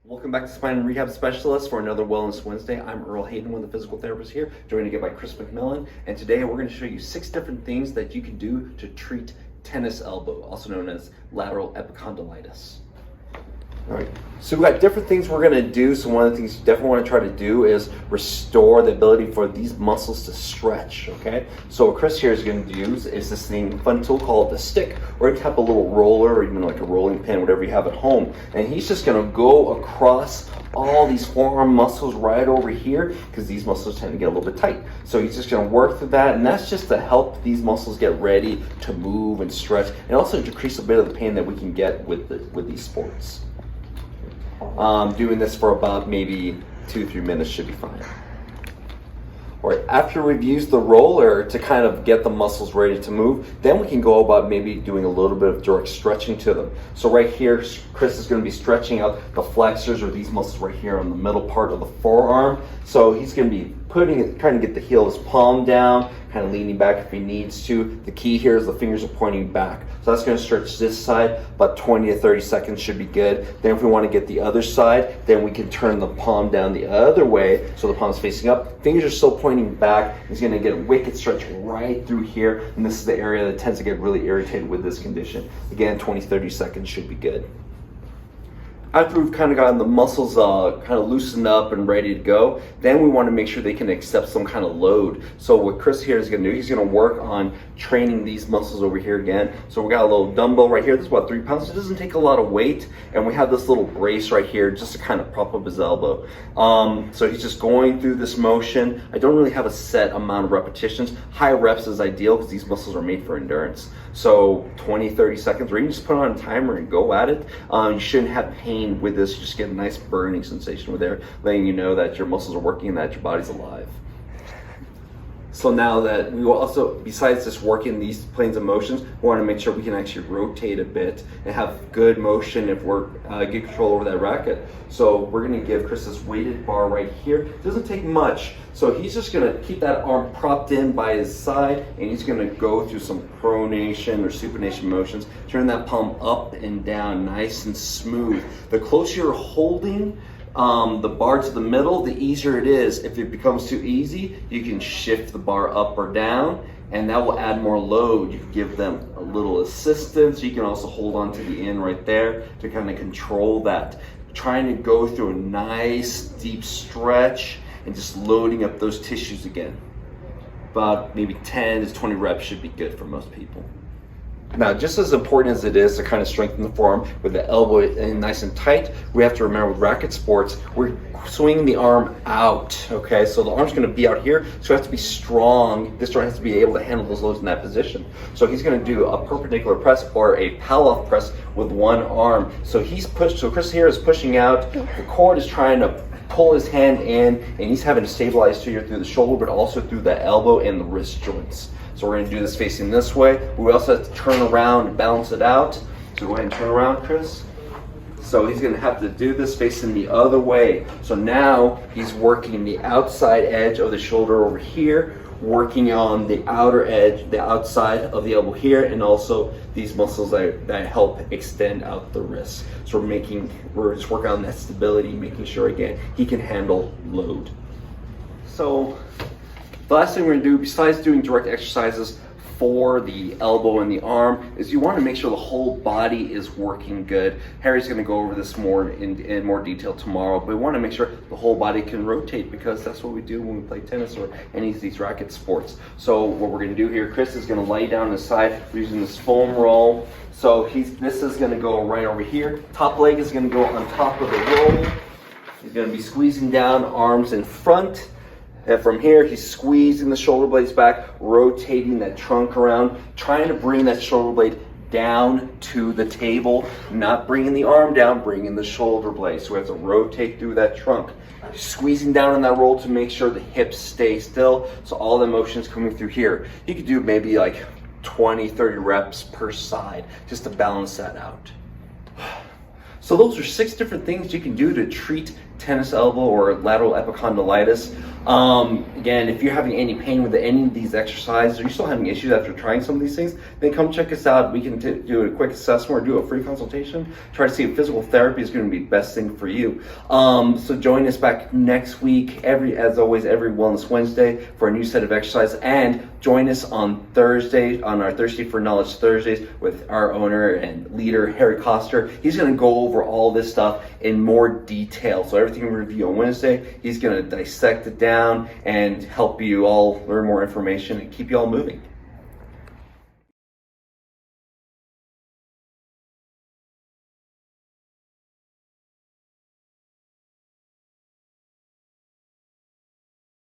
Welcome back to Spine and Rehab Specialist for another Wellness Wednesday. I'm Earl Hayden, one of the physical therapists here, joined again by Chris McMillen. And today we're going to show you 6 different things that you can do to treat tennis elbow, also known as lateral epicondylitis. All right, so we've got different things we're going to do. So one of the things you definitely want to try to do is restore the ability for these muscles to stretch, okay? So what Chris here is going to use is this fun tool called the stick, or you can have a little roller or even like a rolling pin, whatever you have at home. And he's just going to go across all these forearm muscles right over here, because these muscles tend to get a little bit tight. So he's just going to work through that, and that's just to help these muscles get ready to move and stretch, and also decrease a bit of the pain that we can get with these sports. Doing this for about maybe 2-3 minutes should be fine. All right, after we've used the roller to kind of get the muscles ready to move, then we can go about maybe doing a little bit of direct stretching to them. So right here, Chris is going to be stretching out the flexors, or these muscles right here on the middle part of the forearm. So he's going to be trying to get the heel of his palm down, kind of leaning back if he needs to. The key here is the fingers are pointing back. So that's going to stretch this side, about 20 to 30 seconds should be good. Then if we want to get the other side, then we can turn the palm down the other way, so the palm is facing up. Fingers are still pointing back. He's going to get a wicked stretch right through here, and this is the area that tends to get really irritated with this condition. Again, 20-30 seconds should be good. After we've kind of gotten the muscles kind of loosened up and ready to go, then we want to make sure they can accept some kind of load. So what Chris here is going to do, he's going to work on training these muscles over here again. So we got a little dumbbell right here. This is about 3 pounds. It doesn't take a lot of weight. And we have this little brace right here just to kind of prop up his elbow. So he's just going through this motion. I don't really have a set amount of repetitions. High reps is ideal because these muscles are made for endurance. So 20-30 seconds, or you can just put on a timer and go at it. You shouldn't have pain with this. You just get a nice burning sensation with there, letting you know that your muscles are working and that your body's alive. So now that we will also, besides just working these planes of motions, we want to make sure we can actually rotate a bit and have good motion if we're get control over that racket. So we're going to give Chris this weighted bar right here. It doesn't take much. So he's just going to keep that arm propped in by his side, and he's going to go through some pronation or supination motions. Turn that palm up and down nice and smooth. The closer you're holding the bar to the middle, the easier it is. If it becomes too easy, you can shift the bar up or down, and that will add more load. You can give them a little assistance. You can also hold on to the end right there to kind of control that. Trying to go through a nice deep stretch and just loading up those tissues again. About maybe 10 to 20 reps should be good for most people. Now, just as important as it is to kind of strengthen the forearm with the elbow in nice and tight, we have to remember with racket sports, we're swinging the arm out, okay? So the arm's going to be out here, so it has to be strong. This joint has to be able to handle those loads in that position. So he's going to do a perpendicular press or a Pallof press with one arm. So Chris here is pushing out. The cord is trying to pull his hand in, and he's having to stabilize here through the shoulder, but also through the elbow and the wrist joints. So we're going to do this facing this way. We also have to turn around and balance it out. So go ahead and turn around, Chris. So he's going to have to do this facing the other way. So now he's working the outside edge of the shoulder over here, working on the outer edge, the outside of the elbow here, and also these muscles that help extend out the wrist. So we're just working on that stability, making sure again he can handle load. So the last thing we're going to do, besides doing direct exercises for the elbow and the arm, is you want to make sure the whole body is working good. Harry's going to go over this more in more detail tomorrow, but we want to make sure the whole body can rotate, because that's what we do when we play tennis or any of these racket sports. So what we're going to do here, Chris is going to lay down his side. We're using this foam roll. So this is going to go right over here. Top leg is going to go on top of the roll. He's going to be squeezing down, arms in front. And from here, he's squeezing the shoulder blades back, rotating that trunk around, trying to bring that shoulder blade down to the table, not bringing the arm down, bringing the shoulder blade. So we have to rotate through that trunk. Squeezing down on that roll to make sure the hips stay still, so all the motion is coming through here. You could do maybe like 20-30 reps per side just to balance that out. So those are 6 different things you can do to treat tennis elbow or lateral epicondylitis. Again, if you're having any pain with any of these exercises, or you're still having issues after trying some of these things, then come check us out. We can do a quick assessment or do a free consultation, try to see if physical therapy is going to be the best thing for you. So join us back next week, as always, every Wellness Wednesday for a new set of exercises, and join us on Thursday, on our Thirsty for Knowledge Thursdays with our owner and leader, Harry Koster. He's going to go over all this stuff in more detail. So everything we review on Wednesday, he's going to dissect it down and help you all learn more information and keep you all moving.